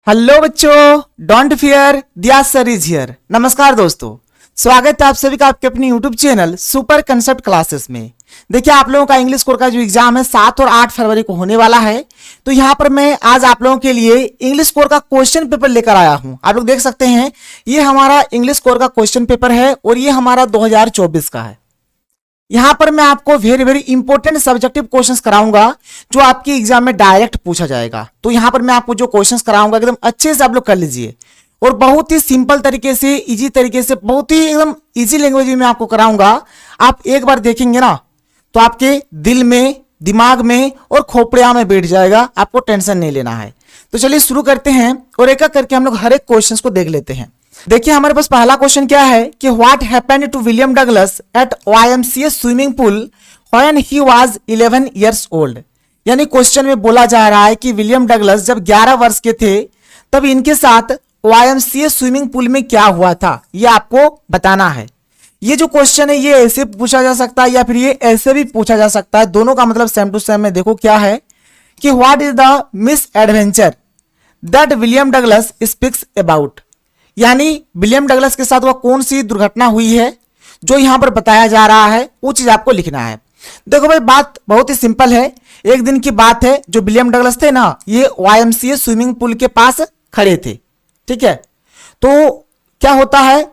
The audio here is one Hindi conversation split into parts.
हेलो बच्चों, डोंट फियर, दिया सर इज हियर। नमस्कार दोस्तों, स्वागत है आप सभी का आपके अपनी YouTube channel super concept classes में। देखिए, आप लोगों का इंग्लिश कोर का जो एग्जाम है 7 और 8 फरवरी को होने वाला है। तो यहाँ पर मैं आज आप लोगों के लिए इंग्लिश कोर का क्वेश्चन पेपर लेकर आया हूँ। आप लोग देख सकते हैं, ये हमारा इंग्लिश कोर का क्वेश्चन पेपर है और ये हमारा 2024 का है। यहां पर मैं आपको very very important subjective questions कराऊंगा जो आपके एग्जाम में डायरेक्ट पूछा जाएगा। तो यहां पर मैं आपको जो क्वेश्चंस कराऊंगा एकदम अच्छे से आप लोग कर लीजिए और बहुत ही सिंपल तरीके से, इजी तरीके से, बहुत ही एकदम इजी लैंग्वेज में आपको कराऊंगा। आप एक बार देखेंगे ना तो आपके दिल में, दिमाग में और खोपड़िया में बैठ जाएगा। आपको टेंशन नहीं लेना है। तो चलिए शुरू करते हैं और एक एक करके हम लोग हर एक क्वेश्चन को देख लेते हैं। देखिए, हमारे पास पहला क्वेश्चन क्या है कि what happened to William Douglas at YMCA swimming pool when he was 11 years old. यानी क्वेश्चन में बोला जा रहा है कि विलियम डगलस जब 11 वर्ष के थे तब इनके साथ YMCA स्विमिंग पूल में क्या हुआ था, यह आपको बताना है। ये जो क्वेश्चन है ये ऐसे पूछा जा सकता है या फिर ये ऐसे भी पूछा जा सकता है। दोनों का मतलब सेम टू सेम है। देखो क्या है कि what is the miss adventure that William Douglas speaks about. यानी विलियम डगलस के साथ वह कौन सी दुर्घटना हुई है जो यहां पर बताया जा रहा है, वो चीज आपको लिखना है। देखो भाई, बात बहुत ही सिंपल है। एक दिन की बात है, जो विलियम डगलस थे ना, ये YMCA स्विमिंग पूल के पास खड़े थे। ठीक है, तो क्या होता है,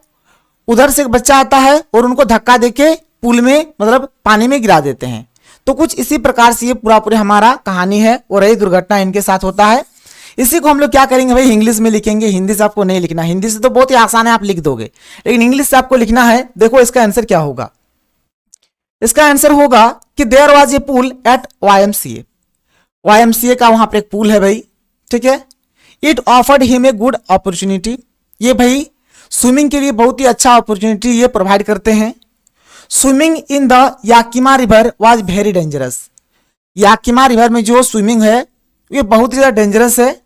उधर से एक बच्चा आता है और उनको धक्का देके पूल में, मतलब पानी में गिरा देते हैं। तो कुछ इसी प्रकार से ये पूरा हमारा कहानी है और यही दुर्घटना इनके साथ होता है। इसी को हम लोग क्या करेंगे भाई, इंग्लिश में लिखेंगे। हिंदी से आपको नहीं लिखना। हिंदी से तो बहुत ही आसान है, आप लिख दोगे, लेकिन इंग्लिश से आपको लिखना है। देखो इसका आंसर क्या होगा। इसका आंसर होगा कि there was a pool at YMCA। YMCA का वहां पर एक पूल है भाई। ठीक है, it offered him a good opportunity. ये भाई स्विमिंग के लिए बहुत ही अच्छा अपॉर्चुनिटी ये प्रोवाइड करते हैं। Swimming in the Yakima river was very dangerous. Yakima river में जो स्विमिंग है ये बहुत ही ज्यादा डेंजरस है।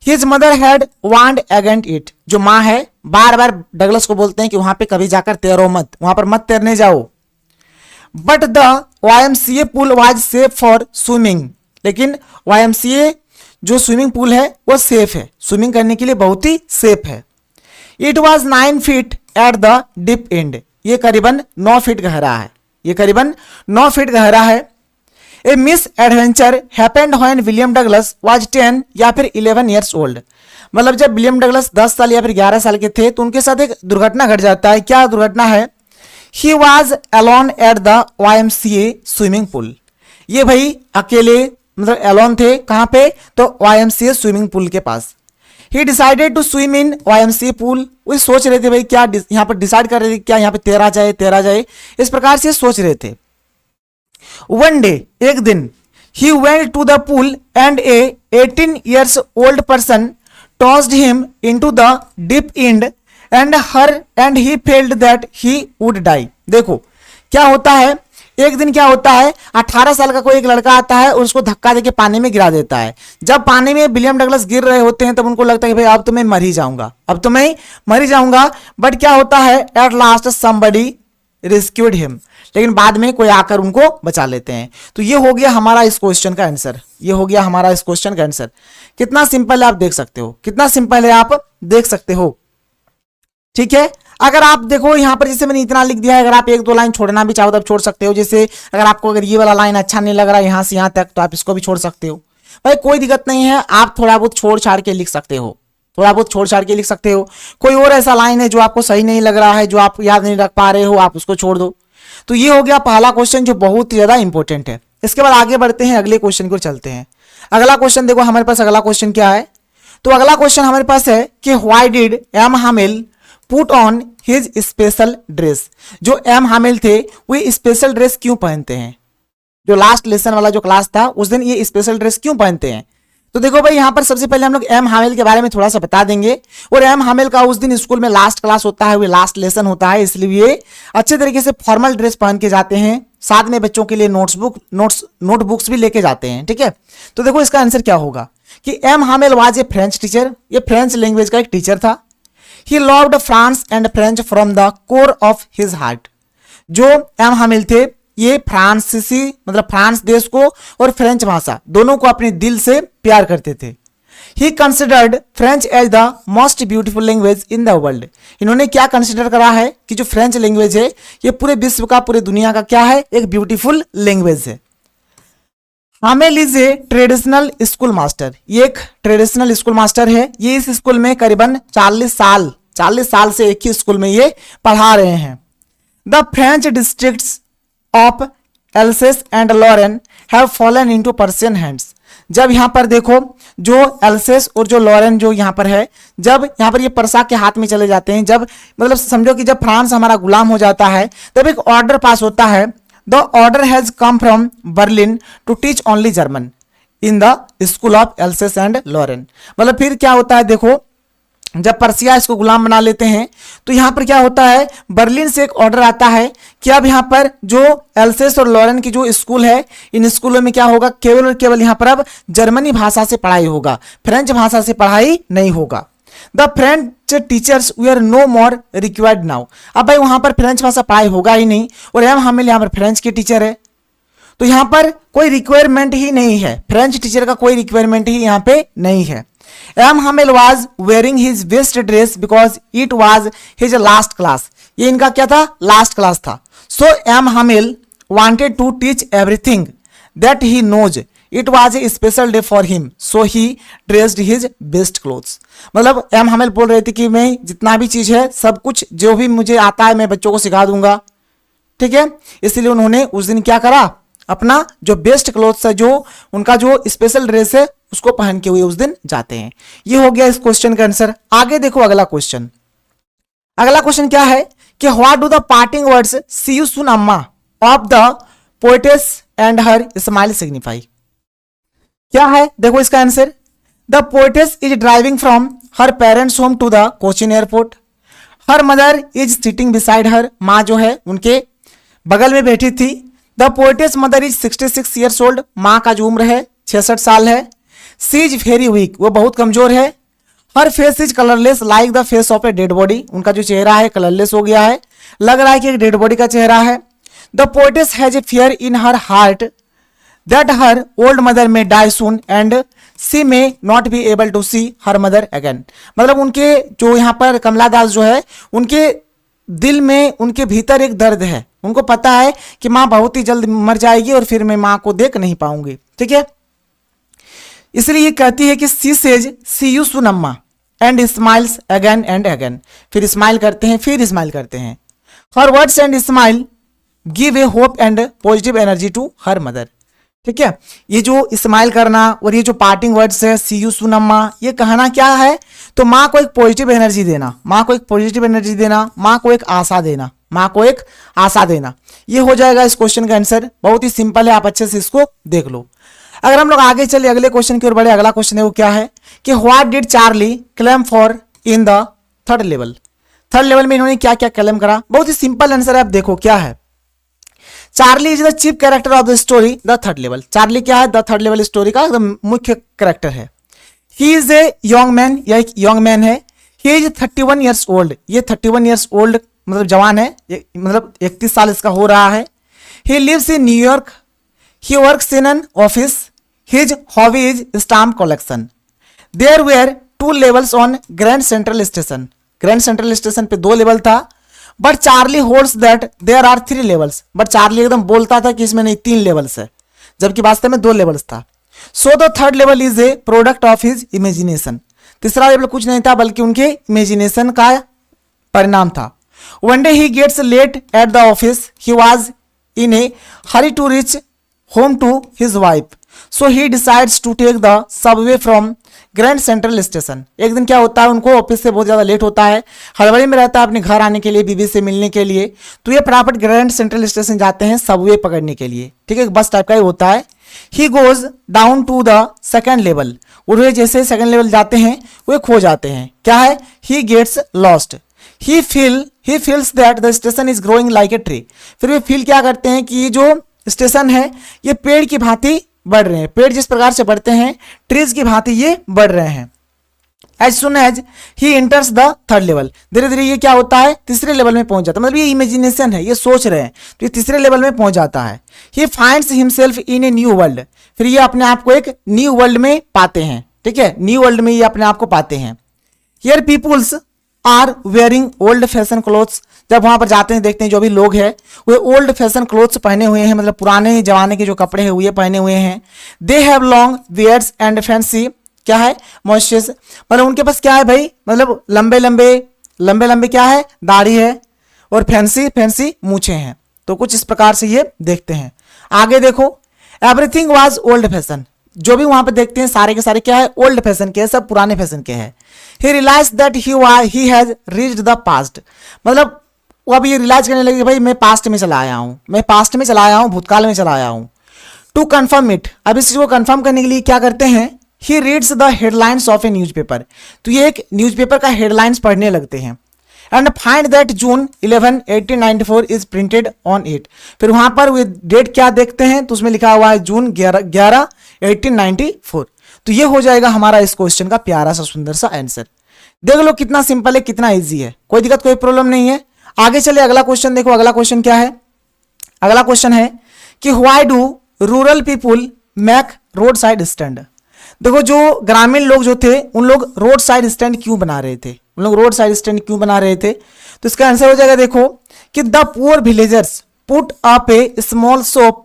His mother had warned against it. जो माँ है बार बार डगलस को बोलते हैं कि वहां पे कभी जाकर तैरो मत, वहां पर मत तैरने जाओ। But the YMCA pool was safe for swimming. लेकिन YMCA जो स्विमिंग पूल है वो सेफ है, स्विमिंग करने के लिए बहुत ही सेफ है। It was 9 feet at the deep end. ये करीबन 9 फीट गहरा है। ये करीबन 9 फीट गहरा है। A misadventure happened when William Douglas was 10 या फिर 11 इयर्स ओल्ड। मतलब जब विलियम डगलस 10 साल या फिर 11 साल के थे तो उनके साथ एक दुर्घटना घट जाता है। क्या दुर्घटना है? He was alone at the YMCA swimming pool. ये भाई अकेले, मतलब अलोन थे। कहां पे? तो YMCA स्विमिंग पूल के पास। He decided to swim in YMCA pool. वो सोच रहे थे भाई, क्या यहाँ पर डिसाइड कर रहे थे क्या यहाँ पे तैरा जाए, इस प्रकार से सोच रहे थे। One day, एक दिन, he went to the pool and a 18 years old person tossed him into the deep end and he felt that he would die। देखो क्या होता है, एक दिन क्या होता है, 18 साल का कोई एक लड़का आता है और उसको धक्का देके पानी में गिरा देता है। जब पानी में विलियम डगलस गिर रहे होते हैं तब उनको लगता है कि भाई अब तो मैं मर ही जाऊंगा, बट क्या होता है, at last somebody rescued him। लेकिन बाद में कोई आकर उनको बचा लेते हैं। तो ये हो गया हमारा इस क्वेश्चन का आंसर। कितना सिंपल है आप देख सकते हो। ठीक है, अगर आप देखो यहां पर जैसे मैंने इतना लिख दिया है, अगर आप एक दो लाइन छोड़ना भी चाहो तो आप छोड़ सकते हो। जैसे अगर आपको ये वाला लाइन अच्छा नहीं लग रहा यहां से यहां तक तो आप इसको भी छोड़ सकते हो। भाई कोई दिक्कत नहीं है, आप थोड़ा बहुत छोड़ छाड़ के लिख सकते हो। कोई और ऐसा लाइन है जो आपको सही नहीं लग रहा है, जो आप याद नहीं रख पा रहे हो, आप उसको छोड़ दो। तो ये हो गया पहला क्वेश्चन जो बहुत ही ज्यादा इंपॉर्टेंट है। इसके बाद आगे बढ़ते हैं, अगले क्वेश्चन को चलते हैं। अगला क्वेश्चन देखो हमारे पास, अगला क्वेश्चन क्या है। तो अगला क्वेश्चन हमारे पास है कि why did M Hamel put on his special dress. जो एम हामिल थे वो स्पेशल ड्रेस क्यों पहनते हैं? जो लास्ट लेसन वाला जो क्लास था उस दिन ये स्पेशल ड्रेस क्यों पहनते हैं? तो देखो भाई, यहां पर सबसे पहले हम लोग एम हामिल के बारे में थोड़ा सा बता देंगे। और एम हामिल का उस दिन स्कूल में लास्ट क्लास होता है, वो लास्ट लेसन होता है, इसलिए अच्छे तरीके से फॉर्मल ड्रेस पहन के जाते हैं। साथ में बच्चों के लिए नोटबुक्स भी लेके जाते हैं। ठीक है, तो देखो इसका आंसर क्या होगा कि M Hamel was a French teacher. ये फ्रेंच लैंग्वेज का एक टीचर था। He loved France and French from the core of his heart. जो एम हामिल थे ये फ्रांसीसी मतलब फ्रांस देश को और फ्रेंच भाषा दोनों को अपने दिल से प्यार करते थे। He considered French as the most beautiful language in the world. इन्होंने क्या कंसिडर करा है कि जो फ्रेंच लैंग्वेज है ये पूरे विश्व का, पूरे दुनिया का क्या है, एक ब्यूटीफुल लैंग्वेज है। Hamel is a traditional school master, ये एक ट्रेडिशनल स्कूल मास्टर है। ये इस स्कूल में करीबन 40 साल से एक ही स्कूल में ये पढ़ा रहे हैं। The French districts of Alsace and Lorraine have fallen into Prussian hands. जब यहाँ पर देखो जो एल्सेस और जो लॉरेन जो यहाँ पर है, जब यहाँ पर ये पर्सा के हाथ में चले जाते हैं, जब मतलब समझो कि जब फ्रांस हमारा गुलाम हो जाता है तब एक ऑर्डर पास होता है। The order has come from Berlin to teach only German in the school of Alsace and Lorraine. मतलब फिर क्या होता है, देखो जब पर्सिया इसको गुलाम बना लेते हैं तो यहाँ पर क्या होता है, बर्लिन से एक ऑर्डर आता है कि अब यहाँ पर जो एल्सेस और लॉरेन की जो स्कूल है, इन स्कूलों में क्या होगा, केवल और केवल यहाँ पर अब जर्मनी भाषा से पढ़ाई होगा, फ्रेंच भाषा से पढ़ाई नहीं होगा। The French teachers were no more required now. अब भाई वहां पर फ्रेंच भाषा पढ़ाई होगा ही नहीं और हमें यहाँ पर फ्रेंच के टीचर है, तो यहाँ पर कोई रिक्वायरमेंट ही नहीं है, फ्रेंच टीचर का कोई रिक्वायरमेंट ही यहाँ पे नहीं है। M Hamel was wearing his best dress because it was his last class. ये इनका क्या था, लास्ट क्लास था। सो M Hamel wanted to teach everything that he knows, it was a special day for him, so he dressed his best clothes. मतलब एम हामेल बोल रहे थे कि मैं जितना भी चीज है, सब कुछ जो भी मुझे आता है मैं बच्चों को सिखा दूंगा, ठीक है। इसलिए उन्होंने उस दिन क्या करा, अपना जो बेस्ट क्लोथ्स है, जो उनका जो स्पेशल ड्रेस है, उसको पहन के हुए उस दिन जाते हैं। ये हो गया इस क्वेश्चन का आंसर। आगे देखो अगला क्वेश्चन। अगला क्वेश्चन क्या है कि what do the parting words see you soon Amma of the poetess and her smile signify. क्या है, देखो इसका answer. The poetess is driving from her parents home to the Cochin airport. Her mother is sitting beside her, माँ जो है उनके बगल में बैठी थी। The poetess mother is 66 years old, माँ का जो उम्र है 66 साल है। सी इज वेरी वीक, वो बहुत कमजोर है। Her face is colourless like the face of a dead body, उनका जो चेहरा है कलरलेस हो गया है, लग रहा है कि एक डेड बॉडी का चेहरा है। The poetess has a fear in her heart that her old mother may die soon and she may not be able to see her mother again. मतलब उनके जो यहाँ पर कमला दास जो है, उनके दिल में, उनके भीतर एक दर्द है, उनको पता है कि माँ बहुत ही जल्द मर जाएगी और फिर मैं माँ को देख नहीं पाऊंगी, ठीक है। इसलिए ये कहती है कि she says C you soon amma and smiles again and again, फिर स्माइल करते हैं, फिर स्माइल करते हैं। Her words and smile give a hope and positive energy to her mother, ठीक है। ये जो स्माइल करना और ये जो पार्टिंग वर्ड्स है सी यू सून अम्मा, ये कहना क्या है, तो माँ को एक पॉजिटिव एनर्जी देना, माँ को एक पॉजिटिव एनर्जी देना, माँ को एक आशा देना, माँ को एक आशा देना। ये हो जाएगा इस क्वेश्चन का आंसर। बहुत ही सिंपल है, आप अच्छे से इसको देख लो। अगर हम लोग आगे चले अगले क्वेश्चन की ओर बढ़े, अगला क्वेश्चन है वो क्या है कि what did Charlie claim for in the third level. Third level में इन्होंने क्या क्या क्लेम करा, बहुत ही सिंपल आंसर है, आप देखो क्या है। Charlie is the chief character of the story the third level. Charlie क्या है, द थर्ड लेवल स्टोरी का एकदम मुख्य कैरेक्टर है। He is a young man, यह एक यंग मैन है। ही इज 31 ईयर्स ओल्ड, ये 31 ईयर्स ओल्ड मतलब जवान है, मतलब 31 साल इसका हो रहा है। He lives in New York, he works in an office, his hobby is stamp collection. There were 2 levels on Grand Central Station, Grand Central Station पे 2 लेवल था। But Charlie holds that there are 3 levels, but Charlie एकदम बोलता था कि इसमें नहीं 3 लेवल्स है, जबकि वास्तव में 2 लेवल्स था। So the third level is a product of his imagination. तीसरा लेवल कुछ नहीं था बल्कि उनके इमेजिनेशन का परिणाम था। One day he gets late at the office, he was in a hurry to reach home to his wife, so he decides to take the subway from Grand Central Station. एक दिन क्या होता है, उनको ऑफिस से बहुत ज़्यादा लेट होता है, हड़बड़ी में रहता है अपने घर आने के लिए, बीवी से मिलने के लिए, तो ये फटाफट ग्रैंड सेंट्रल स्टेशन जाते हैं सबवे पकड़ने के लिए, ठीक है, बस टाइप का ही होता है। He goes down to the second level, उन्हें जैसे सेकेंड लेवल जाते हैं वे खो जाते हैं। क्या है, he gets lost. He feels that the station is growing like a tree. फिर वे फील क्या करते हैं कि ये जो स्टेशन है ये पेड़ की भांति बढ़ रहे हैं, पेड़ जिस प्रकार से बढ़ते हैं ट्रीज की भांति ये बढ़ रहे हैं। As soon as he enters the third level, धीरे धीरे ये क्या होता है, तीसरे लेवल में पहुंच जाता है, मतलब ये इमेजिनेशन है, ये सोच रहे हैं, तो ये तीसरे लेवल में पहुंच जाता है। He finds himself in a new world, फिर ये अपने आप को एक न्यू वर्ल्ड में पाते हैं, ठीक है, न्यू वर्ल्ड में ये अपने आप को पाते हैं। Here peoples are wearing old fashion clothes, जब वहां पर जाते हैं देखते हैं जो भी लोग हैं वो ओल्ड फैशन क्लोथ्स पहने हुए हैं, मतलब पुराने जमाने के जो कपड़े हैं वो ये पहने हुए हैं। They have long beards and fancy, क्या है, मॉइस्चर्स, मतलब उनके पास क्या है भाई, मतलब लंबे लंबे क्या है, दाढ़ी है, और फैंसी फैंसी मूछे हैं। तो कुछ इस प्रकार से ये देखते हैं। आगे देखो, एवरीथिंग वाज ओल्ड फैशन, जो भी वहां पे देखते हैं सारे के सारे क्या है, ओल्ड फैशन के, सब पुराने फैशन के हैं। He realise that he has reached the past, मतलब वो अब ये रियलाइज करने लगे भाई मैं पास्ट में चला आया हूं, भूतकाल में चला आया हूं। टू कंफर्म इट, अब इस चीज को कंफर्म करने के लिए क्या करते हैं, he reads the headlines of A newspaper, तो ये एक न्यूज़पेपर का हेडलाइंस पढ़ने लगते हैं। And find that June 11 1894 is printed on it, फिर वहां पर वो डेट क्या देखते हैं तो उसमें लिखा हुआ है जून 11 1894। तो ये हो जाएगा हमारा इस क्वेश्चन का प्यारा सा सुंदर सा आंसर। देख लो कितना सिंपल है, कितना इजी है, कोई दिक्कत कोई प्रॉब्लम नहीं है। आगे चले अगला क्वेश्चन देखो, अगला क्वेश्चन क्या है, अगला क्वेश्चन है कि why do rural people make road side stand. देखो जो ग्रामीण लोग जो थे उन लोग रोड साइड स्टैंड क्यों बना रहे थे, तो इसका आंसर हो जाएगा देखो कि the poor villagers put up a small shop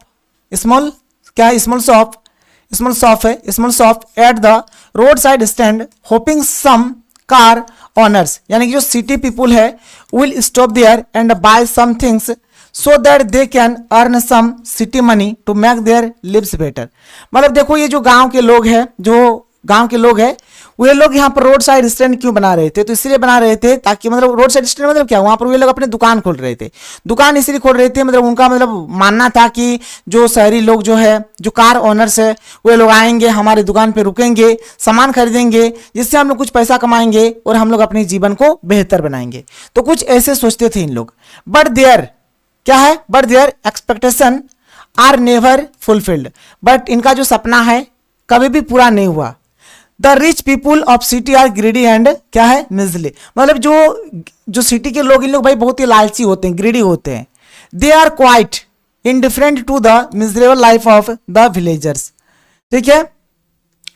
at the road side stand hoping some car owners, यानी कि जो सिटी पीपुल है will stop there and buy some things so that they can earn some city money to make their lives better. मतलब देखो ये जो गांव के लोग हैं वे लोग यहाँ पर रोड साइड स्टैंड क्यों बना रहे थे, तो इसलिए बना रहे थे ताकि, मतलब रोड साइड स्टैंड मतलब क्या, वहां पर वे लोग अपने दुकान खोल रहे थे, दुकान इसलिए खोल रहे थे, मतलब उनका मतलब मानना था कि जो शहरी लोग जो है, जो कार ओनर्स है, वे लोग आएंगे हमारी दुकान पे रुकेंगे, सामान खरीदेंगे, जिससे हम लोग कुछ पैसा कमाएंगे और हम लोग अपने जीवन को बेहतर बनाएंगे। तो कुछ ऐसे सोचते थे इन लोग। But their expectation are never fulfilled, but इनका जो सपना है कभी भी पूरा नहीं हुआ। The rich people of city are greedy and क्या है, मिजली, मतलब जो सिटी के लोग, इन लोग भाई बहुत ही लालची होते हैं, ग्रीडी होते हैं। They are quite indifferent to the miserable life of the villagers, ठीक है,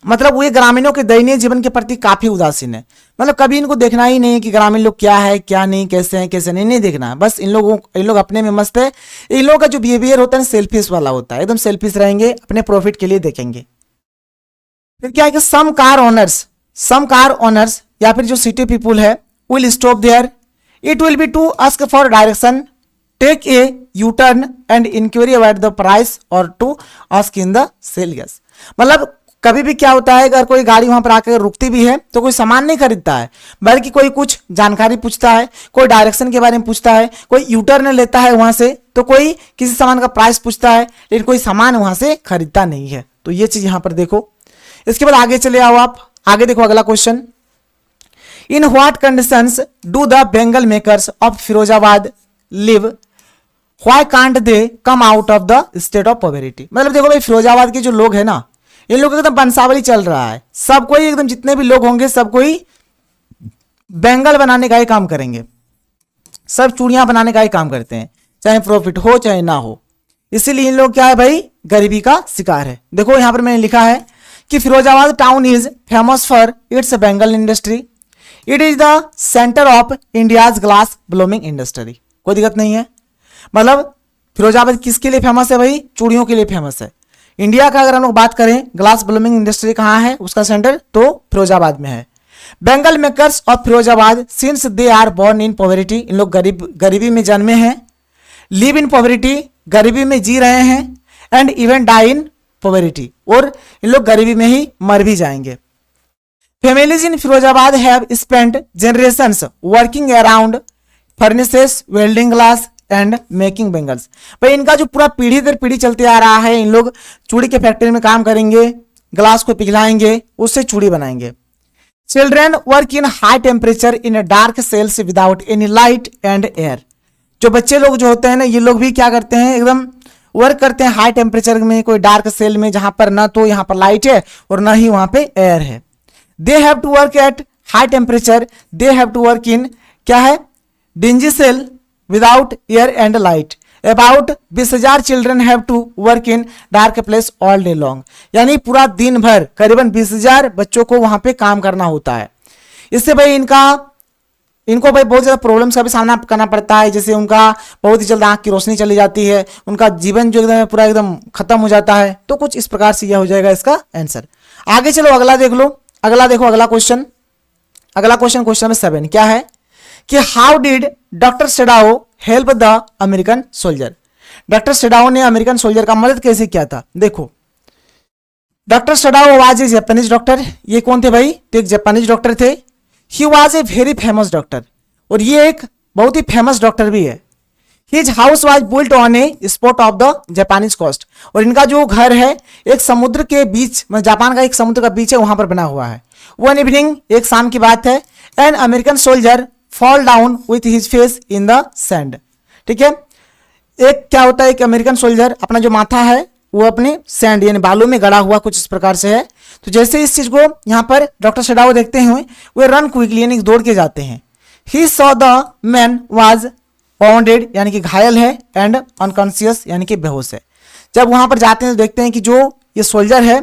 मतलब वो ग्रामीणों के दयनीय जीवन के प्रति काफी उदासीन है, मतलब कभी इनको देखना ही नहीं कि ग्रामीण लोग क्या है क्या नहीं, कैसे हैं कैसे नहीं देखना, बस इन लोग अपने में मस्त है। इन लोगों का जो बिहेवियर होता है सेल्फिश वाला होता है, एकदम सेल्फिश रहेंगे, अपने प्रॉफिट के लिए देखेंगे। फिर क्या है कि सम कार ओनर्स या फिर जो सिटी पीपुल है will stop there, it will be to ask for direction, take a U turn and enquiry about the price और to ask in the sale gas. मतलब कभी भी क्या होता है, अगर कोई गाड़ी वहां पर आकर रुकती भी है तो कोई सामान नहीं खरीदता है, बल्कि कोई कुछ जानकारी पूछता है, कोई डायरेक्शन के बारे में पूछता है, कोई यू टर्न लेता है वहां से, तो कोई किसी सामान का प्राइस पूछता है, लेकिन कोई सामान वहां से खरीदता नहीं है। तो ये चीज यहां पर देखो। इसके बाद आगे चले आओ आप, आगे देखो अगला question, in what conditions do the Bengal makers of Firozabad live, why can't they come out of the state of poverty. मतलब देखो भाई फिरोजाबाद के जो लोग हैं ना, इन लोगों का एकदम बंसावली चल रहा है, सब कोई एकदम जितने भी लोग होंगे सब कोई बेंगल बनाने का ही काम करेंगे, सब चूड़ियां बनाने का ही काम करते हैं, चाहे प्रॉफिट हो चाहे ना हो। इसीलिए इन लोग क्या है भाई, गरीबी का शिकार है। देखो यहां पर मैंने लिखा है कि Firozabad town is famous for its bangle industry, it is the centre of India's glass blowing industry. कोई दिक्कत नहीं है, मतलब फिरोजाबाद किसके लिए फेमस है भाई, चूड़ियों के लिए फेमस है। इंडिया का अगर हम लोग बात करें ग्लास ब्लूमिंग इंडस्ट्री कहाँ है, उसका सेंटर तो फिरोजाबाद में है। Bangle makers of Firozabad since they are born in poverty, इन लोग गरीबी में जन्मे हैं, लिव इन पॉवर्टी, गरीबी में जी रहे हैं, and even die in poverty, और इन लोग गरीबी में ही मर भी जाएंगे। Families in Firozabad have spent generations working around furnaces, welding glass and making bangles. भाई इनका जो पूरा पीढ़ी दर पीढ़ी चलते आ रहा है, इन लोग चूड़ी के फैक्ट्री में काम करेंगे, ग्लास को पिघलाएंगे, उससे चूड़ी बनाएंगे। Children work in high temperature in dark cells without any light and air. जो बच्चे लोग जो होते हैं ना, ये लोग भी क्या करते हैं, एकदम वर्क करते हैं हाई टेम्परेचर में, कोई डार्क सेल में, जहां पर ना तो यहां पर लाइट है और ना ही वहां पे एयर है। They have to work at high temperature, they have to work in क्या है, dingy cell without air and light, about 20,000 children have to work in dark place all day long, यानी पूरा दिन भर करीबन 20,000 बच्चों को वहां पे काम करना होता है। इससे भाई इनको भाई बहुत ज़्यादा प्रॉब्लम्स का भी सामना करना पड़ता है, जैसे उनका बहुत ही जल्द आंख की रोशनी चली जाती है, उनका जीवन जो एकदम पूरा एकदम खत्म हो जाता है। तो कुछ इस प्रकार से यह हो जाएगा इसका आंसर। आगे चलो अगला देख लो, अगला देखो अगला क्वेश्चन क्वेश्चन नंबर 7 क्या है कि how did doctor Sadao help the American soldier. Doctor Sadao ने अमेरिकन सोल्जर का मदद कैसे किया था। देखो doctor Sadao was a Japanese doctor. ये कौन थे भाई, तो एक जापानीज डॉक्टर थे। He was a very famous doctor, और ये एक बहुत ही फेमस डॉक्टर भी है। His house was built on a spot of the Japanese coast, और इनका जो घर है एक समुद्र के बीच, जापान का एक समुद्र का बीच है, वहां पर बना हुआ है। वन इवनिंग, एक शाम की बात है, an American soldier fall down with his face in the sand. ठीक है, एक क्या होता है, एक अमेरिकन सोल्जर अपना जो माथा है वो अपने सैंड यानी बालू में गड़ा हुआ कुछ इस प्रकार से है। तो जैसे इस चीज को यहाँ पर डॉक्टर सेडाओ देखते हुए वे रन क्विकली यानी दौड़ के जाते हैं। He saw the man was bounded यानी कि घायल है, एंड अनकॉन्शियस यानी कि बेहोश है। जब वहां पर जाते हैं तो देखते हैं कि जो ये सोल्जर है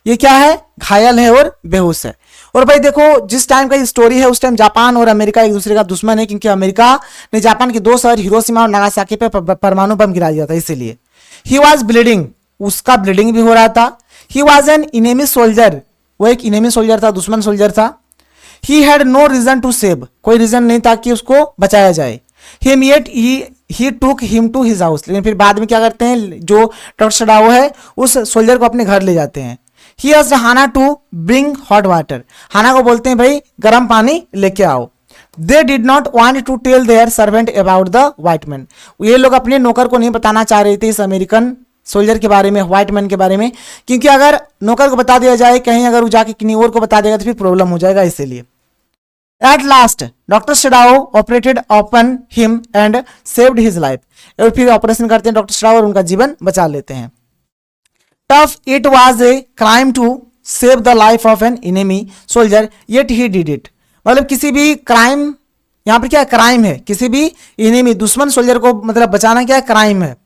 ये क्या है, घायल है और बेहोश है। और भाई देखो जिस टाइम का ये स्टोरी है उस टाइम जापान और अमेरिका एक दूसरे का दुश्मन है, क्योंकि अमेरिका ने जापान के 2 शहर हिरोशिमा और नागासाकी पे परमाणु बम गिरा दिया था, इसीलिए। ही वॉज ब्लीडिंग, उसका ब्लीडिंग भी हो रहा था। He was an enemy soldier, वो एक इनेमी सोल्जर था, दुश्मन सोल्जर था। He had no reason to save, कोई रीजन नहीं था कि उसको बचाया जाए। हिम येट ही टूक हिम टू हिज हाउस, लेकिन फिर बाद में क्या करते हैं, जो डॉक्टर सेडाओ है उस सोल्जर को अपने घर ले जाते हैं। He asked Hana to bring hot water, Hana को बोलते हैं भाई गर्म पानी लेके आओ। They did not want to tell their servant about the white man, ये लोग अपने नौकर को नहीं बताना चाह रहे थे इस अमेरिकन सोल्जर के बारे में, व्हाइट मैन के बारे में, क्योंकि अगर नौकर को बता दिया जाए कहीं, अगर वो जाके किन्हीं और को बता देगा तो फिर प्रॉब्लम हो जाएगा, इसीलिए। At last doctor Sadao operated upon him and saved his life, और फिर ऑपरेशन करते हैं डॉक्टर सेडाओ और उनका जीवन बचा लेते हैं। Though it was a crime to save the life of an enemy soldier yet he did it, मतलब किसी भी क्राइम, यहाँ पर क्या क्राइम है, किसी भी इनेमी दुश्मन सोल्जर को मतलब बचाना क्या क्राइम है।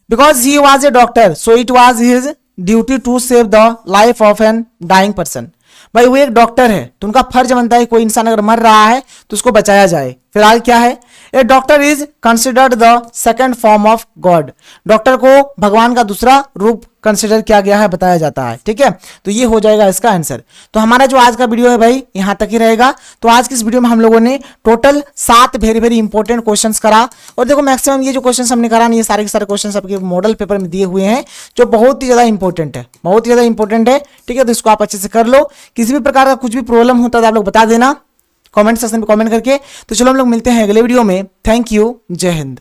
Because he was a doctor, so it was his duty to save the life of an dying person. भाई वो एक डॉक्टर है तो उनका फर्ज बनता है कोई इंसान अगर मर रहा है तो उसको बचाया जाए। फिलहाल क्या है, a doctor is considered the second form of God, doctor को भगवान का दूसरा रूप कंसिडर किया गया है, बताया जाता है। ठीक है, तो ये हो जाएगा इसका आंसर। तो हमारा जो आज का वीडियो है भाई यहाँ तक ही रहेगा। तो आज की इस वीडियो में हम लोगों ने total 7 very very important questions करा, और देखो मैक्सिमम ये जो क्वेश्चंस हमने करा ना, ये सारे के सारे क्वेश्चंस आपके मॉडल पेपर में दिए हुए हैं, जो बहुत ही ज्यादा इंपॉर्टेंट है, बहुत ही ज्यादा इंपॉर्टेंट है। ठीक है, तो इसको आप अच्छे से कर लो। किसी भी प्रकार का कुछ भी प्रॉब्लम होता है तो आप लोग बता देना कमेंट सेक्शन में कमेंट करके। तो चलो हम लोग मिलते हैं अगले वीडियो में। थैंक यू, जय हिंद।